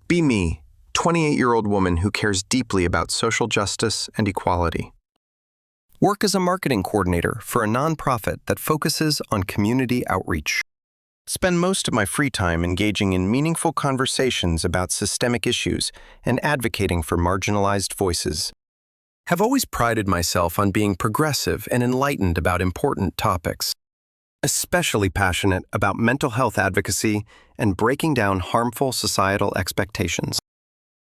Be me, 28-year-old woman who cares deeply about social justice and equality. Work as a marketing coordinator for a nonprofit that focuses on community outreach. Spend most of my free time engaging in meaningful conversations about systemic issues and advocating for marginalized voices. Have always prided myself on being progressive and enlightened about important topics. Especially passionate about mental health advocacy and breaking down harmful societal expectations.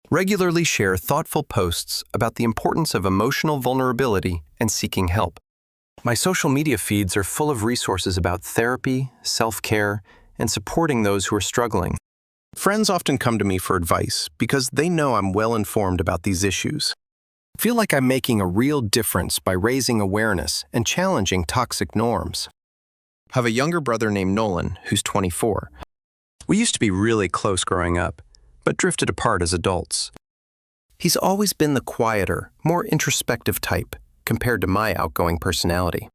Regularly share thoughtful posts about the importance of emotional vulnerability and seeking help. My social media feeds are full of resources about therapy, self-care, and supporting those who are struggling. Friends often come to me for advice because they know I'm well informed about these issues. I feel like I'm making a real difference by raising awareness and challenging toxic norms. I have a younger brother named Nolan, who's 24. We used to be really close growing up, but drifted apart as adults. He's always been the quieter, more introspective type compared to my outgoing personality.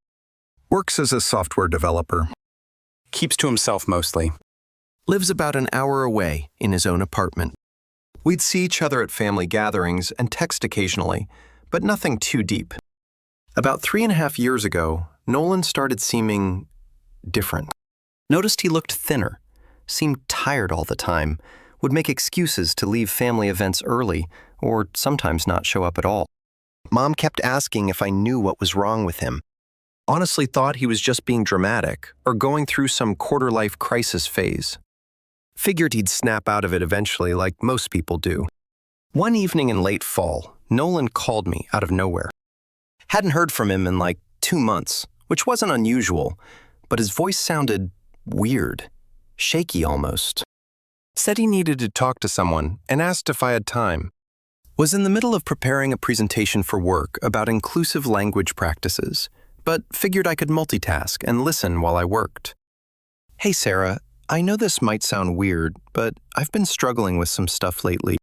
Works as a software developer. Keeps to himself mostly. Lives about an hour away in his own apartment. We'd see each other at family gatherings and text occasionally, but nothing too deep. About 3.5 years ago, Nolan started seeming different. Noticed he looked thinner, seemed tired all the time, would make excuses to leave family events early, or sometimes not show up at all. Mom kept asking if I knew what was wrong with him. Honestly thought he was just being dramatic or going through some quarter-life crisis phase. Figured he'd snap out of it eventually like most people do. One evening in late fall, Nolan called me out of nowhere. Hadn't heard from him in like 2 months, which wasn't unusual, but his voice sounded weird, shaky almost. Said he needed to talk to someone and asked if I had time. Was in the middle of preparing a presentation for work about inclusive language practices, but figured I could multitask and listen while I worked. Hey Sarah, I know this might sound weird, but I've been struggling with some stuff lately.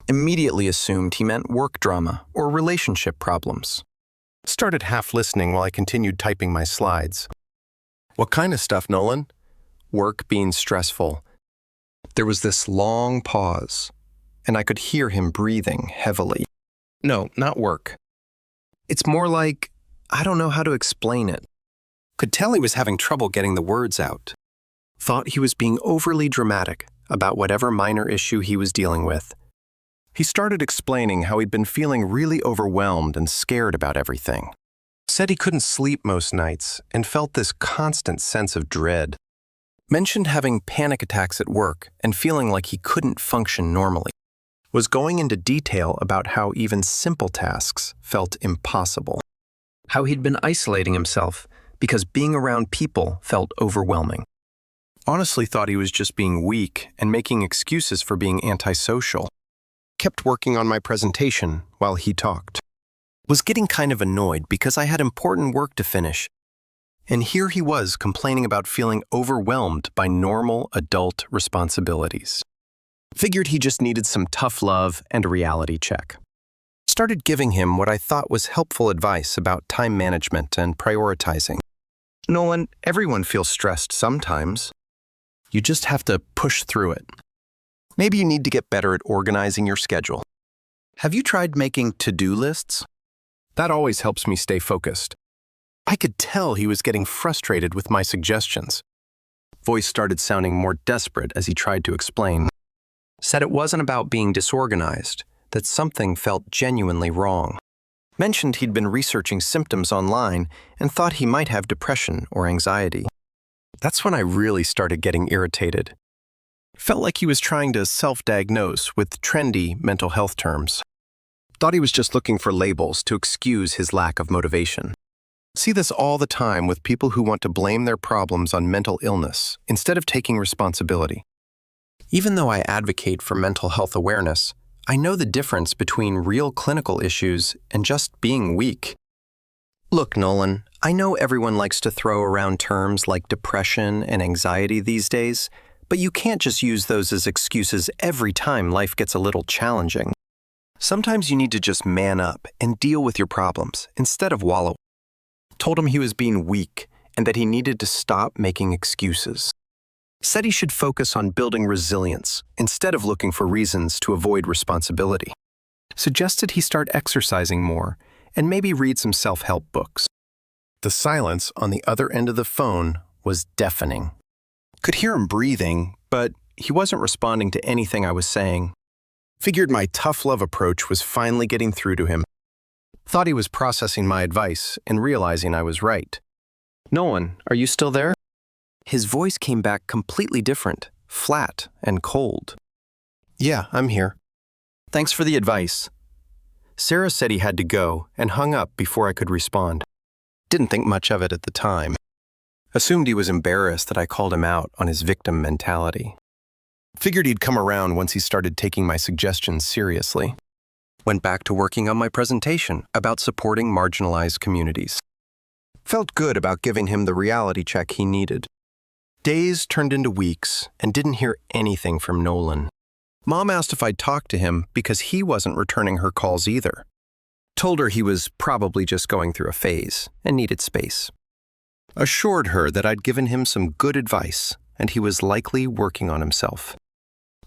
Immediately assumed he meant work drama or relationship problems. Started half listening while I continued typing my slides. What kind of stuff, Nolan? Work being stressful. There was this long pause, and I could hear him breathing heavily. No, not work. It's more like, I don't know how to explain it. Could tell he was having trouble getting the words out. Thought he was being overly dramatic about whatever minor issue he was dealing with. He started explaining how he'd been feeling really overwhelmed and scared about everything. Said he couldn't sleep most nights and felt this constant sense of dread. Mentioned having panic attacks at work and feeling like he couldn't function normally. Was going into detail about how even simple tasks felt impossible. How he'd been isolating himself because being around people felt overwhelming. Honestly thought he was just being weak and making excuses for being antisocial. Kept working on my presentation while he talked. Was getting kind of annoyed because I had important work to finish. And here he was complaining about feeling overwhelmed by normal adult responsibilities. Figured he just needed some tough love and a reality check. Started giving him what I thought was helpful advice about time management and prioritizing. Nolan, everyone feels stressed sometimes. You just have to push through it. Maybe you need to get better at organizing your schedule. Have you tried making to-do lists? That always helps me stay focused. I could tell he was getting frustrated with my suggestions. Voice started sounding more desperate as he tried to explain. Said it wasn't about being disorganized, that something felt genuinely wrong. Mentioned he'd been researching symptoms online and thought he might have depression or anxiety. That's when I really started getting irritated. Felt like he was trying to self-diagnose with trendy mental health terms. Thought he was just looking for labels to excuse his lack of motivation. See this all the time with people who want to blame their problems on mental illness instead of taking responsibility. Even though I advocate for mental health awareness, I know the difference between real clinical issues and just being weak. Look, Nolan, I know everyone likes to throw around terms like depression and anxiety these days, but you can't just use those as excuses every time life gets a little challenging. Sometimes you need to just man up and deal with your problems instead of wallow. Told him he was being weak and that he needed to stop making excuses. Said he should focus on building resilience instead of looking for reasons to avoid responsibility. Suggested he start exercising more and maybe read some self-help books. The silence on the other end of the phone was deafening. Could hear him breathing, but he wasn't responding to anything I was saying. Figured my tough love approach was finally getting through to him. Thought he was processing my advice and realizing I was right. "Nolan, are you still there?" His voice came back completely different, flat and cold. "Yeah, I'm here. Thanks for the advice." Sarah said he had to go and hung up before I could respond. Didn't think much of it at the time. Assumed he was embarrassed that I called him out on his victim mentality. Figured he'd come around once he started taking my suggestions seriously. Went back to working on my presentation about supporting marginalized communities. Felt good about giving him the reality check he needed. Days turned into weeks and didn't hear anything from Nolan. Mom asked if I'd talk to him because he wasn't returning her calls either. Told her he was probably just going through a phase and needed space. Assured her that I'd given him some good advice and he was likely working on himself.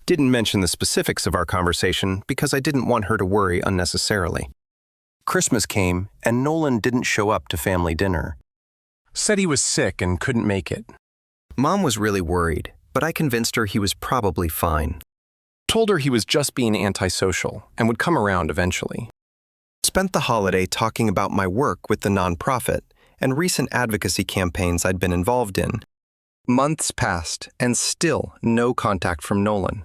Didn't mention the specifics of our conversation because I didn't want her to worry unnecessarily. Christmas came and Nolan didn't show up to family dinner. Said he was sick and couldn't make it. Mom was really worried, but I convinced her he was probably fine. Told her he was just being antisocial and would come around eventually. Spent the holiday talking about my work with the nonprofit and recent advocacy campaigns I'd been involved in. Months passed and still no contact from Nolan.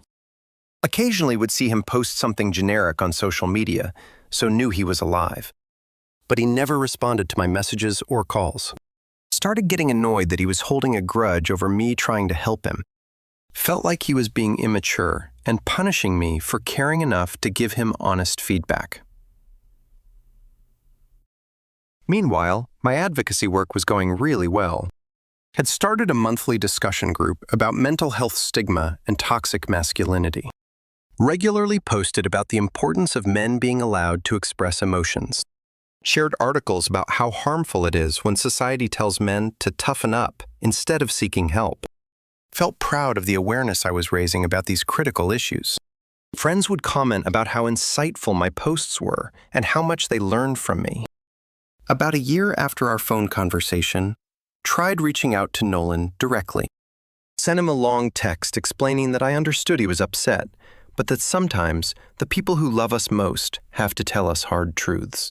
Occasionally would see him post something generic on social media, so knew he was alive. But he never responded to my messages or calls. Started getting annoyed that he was holding a grudge over me trying to help him. Felt like he was being immature and punishing me for caring enough to give him honest feedback. Meanwhile, my advocacy work was going really well. Had started a monthly discussion group about mental health stigma and toxic masculinity. Regularly posted about the importance of men being allowed to express emotions. Shared articles about how harmful it is when society tells men to toughen up instead of seeking help. Felt proud of the awareness I was raising about these critical issues. Friends would comment about how insightful my posts were and how much they learned from me. About a year after our phone conversation, tried reaching out to Nolan directly. Sent him a long text explaining that I understood he was upset, but that sometimes the people who love us most have to tell us hard truths.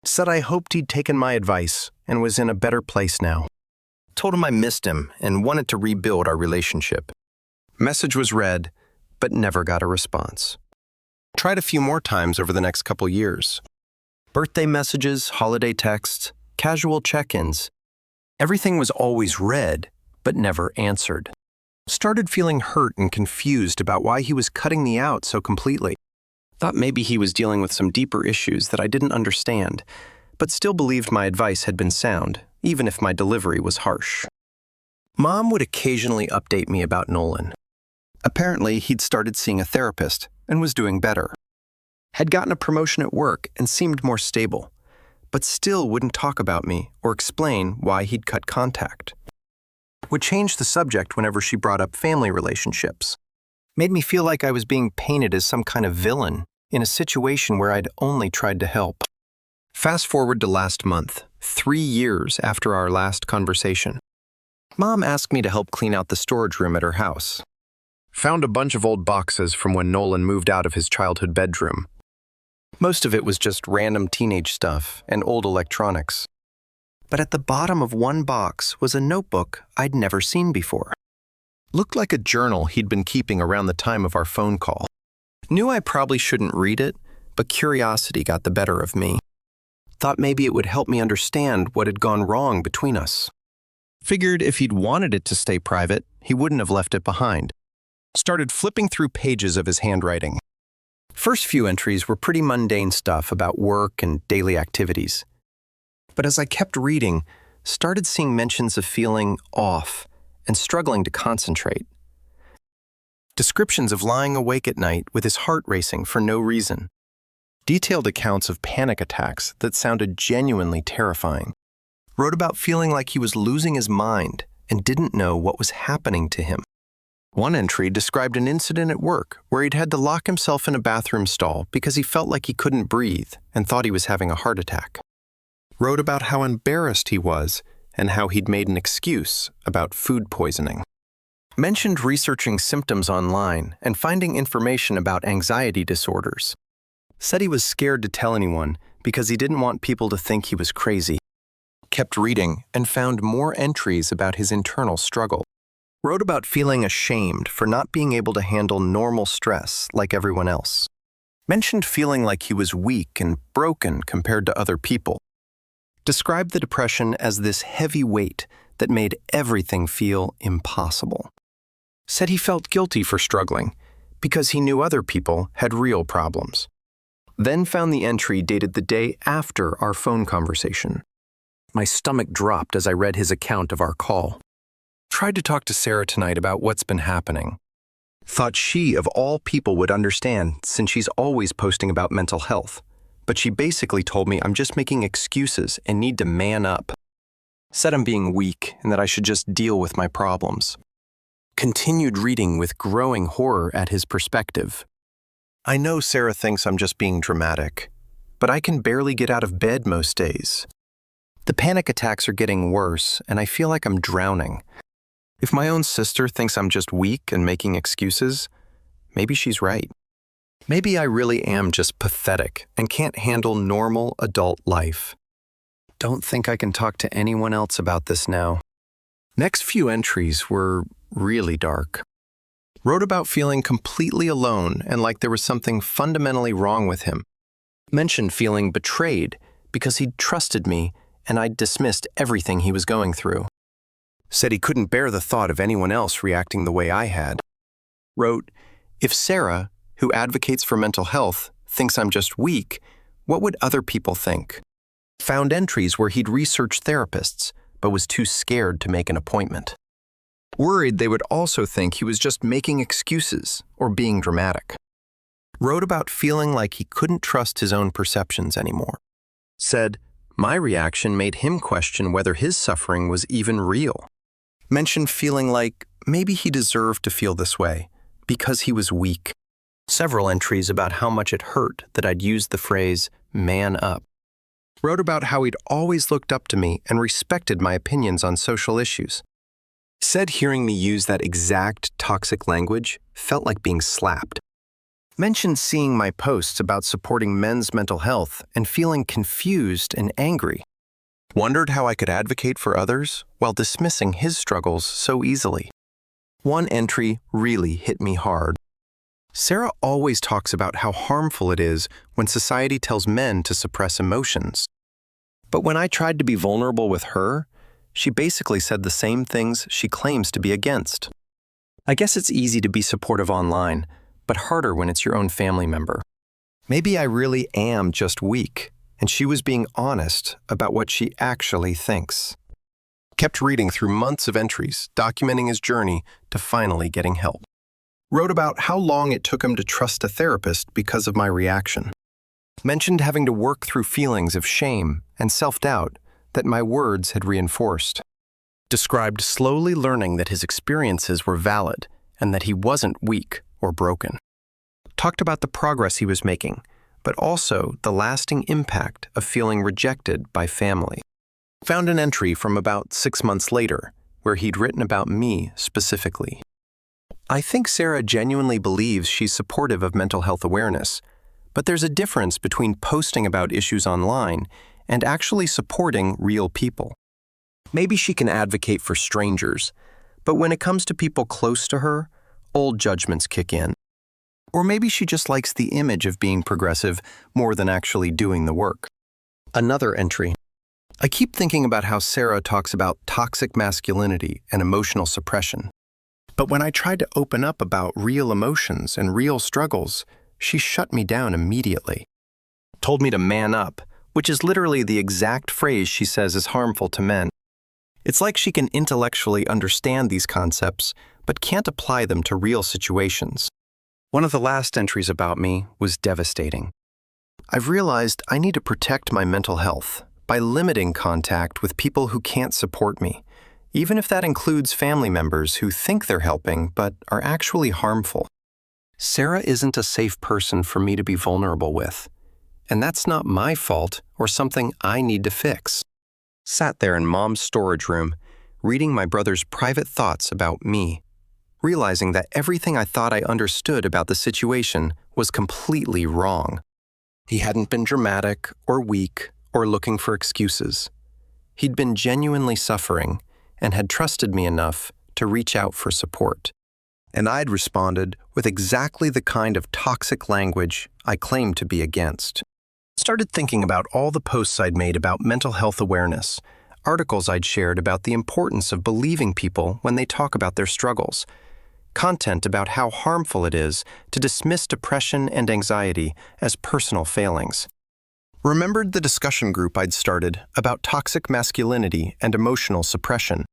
Said I hoped he'd taken my advice and was in a better place now. Told him I missed him and wanted to rebuild our relationship. Message was read, but never got a response. Tried a few more times over the next couple years. Birthday messages, holiday texts, casual check-ins. Everything was always read, but never answered. Started feeling hurt and confused about why he was cutting me out so completely. Thought maybe he was dealing with some deeper issues that I didn't understand, but still believed my advice had been sound, even if my delivery was harsh. Mom would occasionally update me about Nolan. Apparently, he'd started seeing a therapist and was doing better. Had gotten a promotion at work and seemed more stable, but still wouldn't talk about me or explain why he'd cut contact. Would change the subject whenever she brought up family relationships. Made me feel like I was being painted as some kind of villain in a situation where I'd only tried to help. Fast forward to last month, 3 years after our last conversation. Mom asked me to help clean out the storage room at her house. Found a bunch of old boxes from when Nolan moved out of his childhood bedroom. Most of it was just random teenage stuff and old electronics. But at the bottom of one box was a notebook I'd never seen before. Looked like a journal he'd been keeping around the time of our phone call. Knew I probably shouldn't read it, but curiosity got the better of me. Thought maybe it would help me understand what had gone wrong between us. Figured if he'd wanted it to stay private, he wouldn't have left it behind. Started flipping through pages of his handwriting. First few entries were pretty mundane stuff about work and daily activities. But as I kept reading, started seeing mentions of feeling off and struggling to concentrate. Descriptions of lying awake at night with his heart racing for no reason. Detailed accounts of panic attacks that sounded genuinely terrifying. Wrote about feeling like he was losing his mind and didn't know what was happening to him. One entry described an incident at work where he'd had to lock himself in a bathroom stall because he felt like he couldn't breathe and thought he was having a heart attack. Wrote about how embarrassed he was and how he'd made an excuse about food poisoning. Mentioned researching symptoms online and finding information about anxiety disorders. Said he was scared to tell anyone because he didn't want people to think he was crazy. Kept reading and found more entries about his internal struggle. Wrote about feeling ashamed for not being able to handle normal stress like everyone else. Mentioned feeling like he was weak and broken compared to other people. Described the depression as this heavy weight that made everything feel impossible. Said he felt guilty for struggling because he knew other people had real problems. Then found the entry dated the day after our phone conversation. My stomach dropped as I read his account of our call. Tried to talk to Sarah tonight about what's been happening. Thought she, of all people, would understand since she's always posting about mental health. But she basically told me I'm just making excuses and need to man up. Said I'm being weak and that I should just deal with my problems. Continued reading with growing horror at his perspective. I know Sarah thinks I'm just being dramatic, but I can barely get out of bed most days. The panic attacks are getting worse, and I feel like I'm drowning. If my own sister thinks I'm just weak and making excuses, maybe she's right. Maybe I really am just pathetic and can't handle normal adult life. Don't think I can talk to anyone else about this now. Next few entries were really dark. Wrote about feeling completely alone and like there was something fundamentally wrong with him. Mentioned feeling betrayed because he'd trusted me and I'd dismissed everything he was going through. Said he couldn't bear the thought of anyone else reacting the way I had. Wrote, if Sarah, who advocates for mental health, thinks I'm just weak, what would other people think? Found entries where he'd researched therapists, but was too scared to make an appointment. Worried they would also think he was just making excuses or being dramatic. Wrote about feeling like he couldn't trust his own perceptions anymore. Said, my reaction made him question whether his suffering was even real. Mentioned feeling like maybe he deserved to feel this way because he was weak. Several entries about how much it hurt that I'd used the phrase, man up. Wrote about how he'd always looked up to me and respected my opinions on social issues. Said hearing me use that exact toxic language felt like being slapped. Mentioned seeing my posts about supporting men's mental health and feeling confused and angry. Wondered how I could advocate for others while dismissing his struggles so easily. One entry really hit me hard. Sarah always talks about how harmful it is when society tells men to suppress emotions. But when I tried to be vulnerable with her, she basically said the same things she claims to be against. I guess it's easy to be supportive online, but harder when it's your own family member. Maybe I really am just weak, and she was being honest about what she actually thinks. Kept reading through months of entries, documenting his journey to finally getting help. Wrote about how long it took him to trust a therapist because of my reaction. Mentioned having to work through feelings of shame and self-doubt that my words had reinforced. Described slowly learning that his experiences were valid and that he wasn't weak or broken. Talked about the progress he was making, but also the lasting impact of feeling rejected by family. Found an entry from about 6 months later where he'd written about me specifically. I think Sarah genuinely believes she's supportive of mental health awareness, but there's a difference between posting about issues online and actually supporting real people. Maybe she can advocate for strangers, but when it comes to people close to her, old judgments kick in. Or maybe she just likes the image of being progressive more than actually doing the work. Another entry. I keep thinking about how Sarah talks about toxic masculinity and emotional suppression. But when I tried to open up about real emotions and real struggles, she shut me down immediately. Told me to man up, which is literally the exact phrase she says is harmful to men. It's like she can intellectually understand these concepts, but can't apply them to real situations. One of the last entries about me was devastating. I've realized I need to protect my mental health by limiting contact with people who can't support me even if that includes family members who think they're helping but are actually harmful. Sarah isn't a safe person for me to be vulnerable with, and that's not my fault or something I need to fix. Sat there in Mom's storage room, reading my brother's private thoughts about me, realizing that everything I thought I understood about the situation was completely wrong. He hadn't been dramatic or weak or looking for excuses. He'd been genuinely suffering and had trusted me enough to reach out for support. And I'd responded with exactly the kind of toxic language I claimed to be against. Started thinking about all the posts I'd made about mental health awareness, articles I'd shared about the importance of believing people when they talk about their struggles, content about how harmful it is to dismiss depression and anxiety as personal failings. Remembered the discussion group I'd started about toxic masculinity and emotional suppression.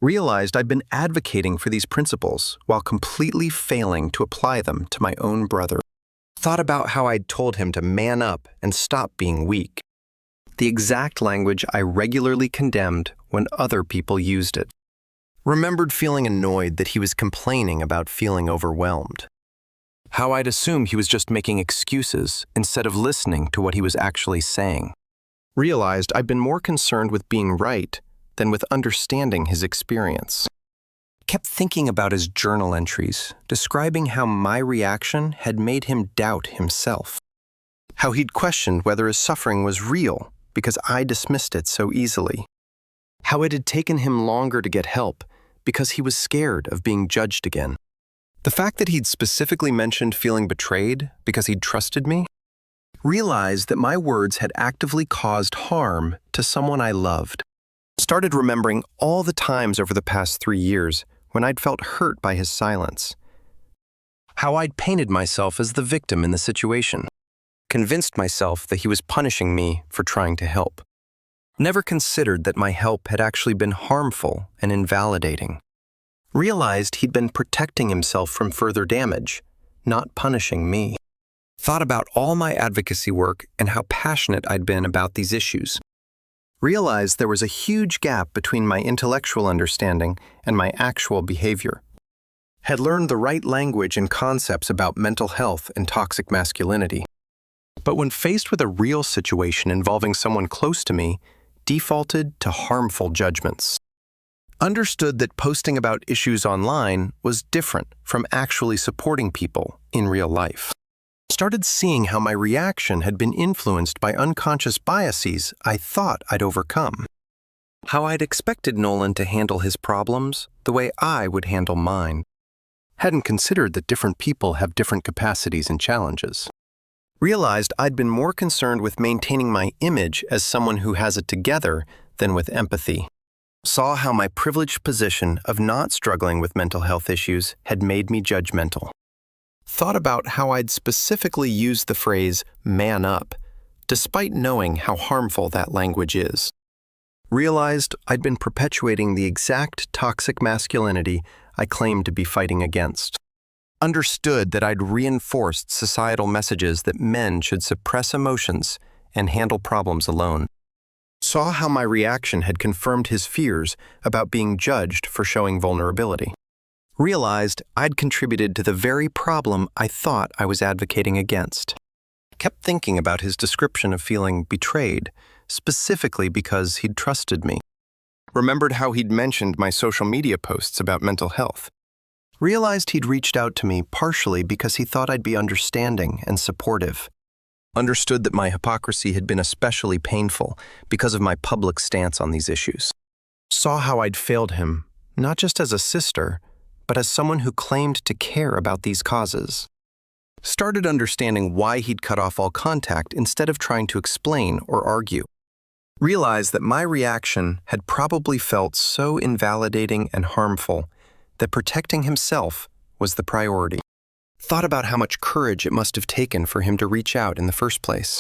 Realized I'd been advocating for these principles while completely failing to apply them to my own brother. Thought about how I'd told him to man up and stop being weak. The exact language I regularly condemned when other people used it. Remembered feeling annoyed that he was complaining about feeling overwhelmed. How I'd assumed he was just making excuses instead of listening to what he was actually saying. Realized I'd been more concerned with being right than with understanding his experience. Kept thinking about his journal entries, describing how my reaction had made him doubt himself. How he'd questioned whether his suffering was real because I dismissed it so easily. How it had taken him longer to get help because he was scared of being judged again. The fact that he'd specifically mentioned feeling betrayed because he'd trusted me. Realized that my words had actively caused harm to someone I loved. Started remembering all the times over the past 3 years when I'd felt hurt by his silence. How I'd painted myself as the victim in the situation. Convinced myself that he was punishing me for trying to help. Never considered that my help had actually been harmful and invalidating. Realized he'd been protecting himself from further damage, not punishing me. Thought about all my advocacy work and how passionate I'd been about these issues. Realized there was a huge gap between my intellectual understanding and my actual behavior. Had learned the right language and concepts about mental health and toxic masculinity. But when faced with a real situation involving someone close to me, defaulted to harmful judgments. Understood that posting about issues online was different from actually supporting people in real life. Started seeing how my reaction had been influenced by unconscious biases I thought I'd overcome. How I'd expected Nolan to handle his problems the way I would handle mine. Hadn't considered that different people have different capacities and challenges. Realized I'd been more concerned with maintaining my image as someone who has it together than with empathy. Saw how my privileged position of not struggling with mental health issues had made me judgmental. Thought about how I'd specifically used the phrase "man up," despite knowing how harmful that language is. Realized I'd been perpetuating the exact toxic masculinity I claimed to be fighting against. Understood that I'd reinforced societal messages that men should suppress emotions and handle problems alone. Saw how my reaction had confirmed his fears about being judged for showing vulnerability. Realized I'd contributed to the very problem I thought I was advocating against. Kept thinking about his description of feeling betrayed, specifically because he'd trusted me. Remembered how he'd mentioned my social media posts about mental health. Realized he'd reached out to me partially because he thought I'd be understanding and supportive. Understood that my hypocrisy had been especially painful because of my public stance on these issues. Saw how I'd failed him, not just as a sister, but as someone who claimed to care about these causes. Started understanding why he'd cut off all contact instead of trying to explain or argue. Realized that my reaction had probably felt so invalidating and harmful that protecting himself was the priority. Thought about how much courage it must have taken for him to reach out in the first place.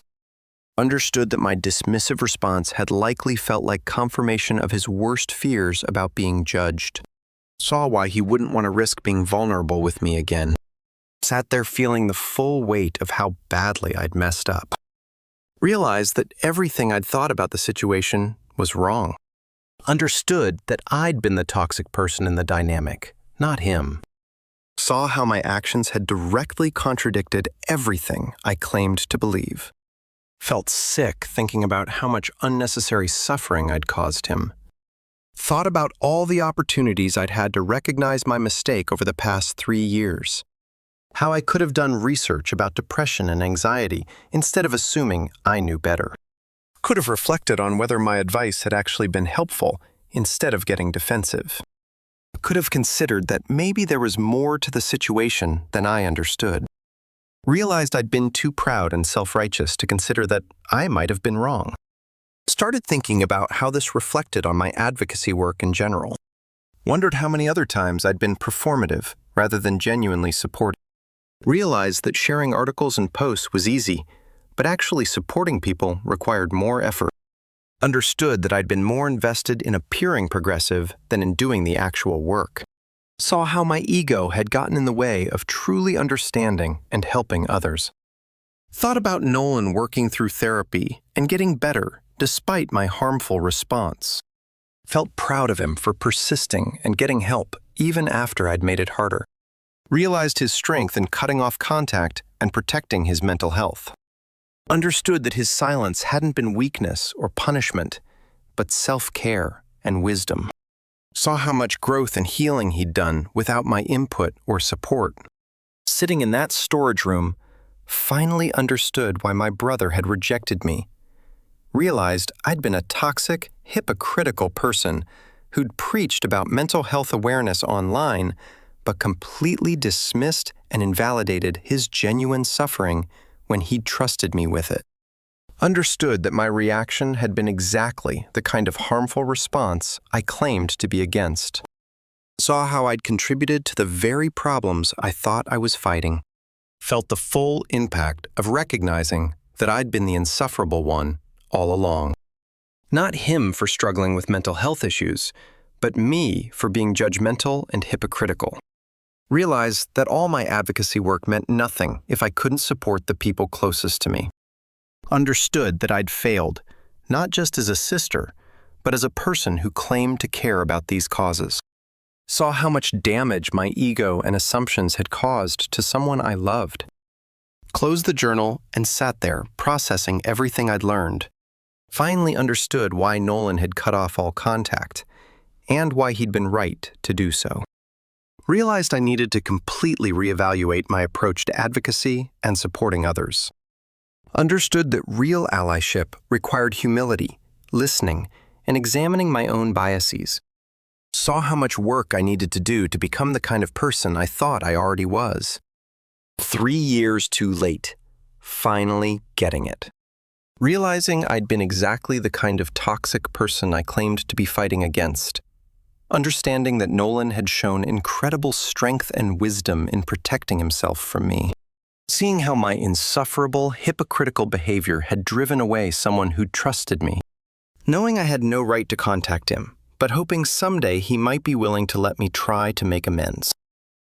Understood that my dismissive response had likely felt like confirmation of his worst fears about being judged. Saw why he wouldn't want to risk being vulnerable with me again. Sat there feeling the full weight of how badly I'd messed up. Realized that everything I'd thought about the situation was wrong. Understood that I'd been the toxic person in the dynamic, not him. Saw how my actions had directly contradicted everything I claimed to believe. Felt sick thinking about how much unnecessary suffering I'd caused him. Thought about all the opportunities I'd had to recognize my mistake over the past 3 years. How I could have done research about depression and anxiety instead of assuming I knew better. Could have reflected on whether my advice had actually been helpful instead of getting defensive. Could have considered that maybe there was more to the situation than I understood. Realized I'd been too proud and self-righteous to consider that I might have been wrong. Started thinking about how this reflected on my advocacy work in general. Wondered how many other times I'd been performative rather than genuinely supportive. Realized that sharing articles and posts was easy, but actually supporting people required more effort. Understood that I'd been more invested in appearing progressive than in doing the actual work. Saw how my ego had gotten in the way of truly understanding and helping others. Thought about Nolan working through therapy and getting better despite my harmful response. Felt proud of him for persisting and getting help even after I'd made it harder. Realized his strength in cutting off contact and protecting his mental health. Understood that his silence hadn't been weakness or punishment, but self-care and wisdom. Saw how much growth and healing he'd done without my input or support. Sitting in that storage room, finally understood why my brother had rejected me. Realized I'd been a toxic, hypocritical person who'd preached about mental health awareness online, but completely dismissed and invalidated his genuine suffering when he'd trusted me with it. Understood that my reaction had been exactly the kind of harmful response I claimed to be against. Saw how I'd contributed to the very problems I thought I was fighting. Felt the full impact of recognizing that I'd been the insufferable one all along. Not him for struggling with mental health issues, but me for being judgmental and hypocritical. Realized that all my advocacy work meant nothing if I couldn't support the people closest to me. Understood that I'd failed, not just as a sister, but as a person who claimed to care about these causes. Saw how much damage my ego and assumptions had caused to someone I loved. Closed the journal and sat there processing everything I'd learned. Finally understood why Nolan had cut off all contact, and why he'd been right to do so. Realized I needed to completely reevaluate my approach to advocacy and supporting others. Understood that real allyship required humility, listening, and examining my own biases. Saw how much work I needed to do to become the kind of person I thought I already was. 3 years too late, finally getting it. Realizing I'd been exactly the kind of toxic person I claimed to be fighting against. Understanding that Nolan had shown incredible strength and wisdom in protecting himself from me. Seeing how my insufferable, hypocritical behavior had driven away someone who trusted me. Knowing I had no right to contact him, but hoping someday he might be willing to let me try to make amends.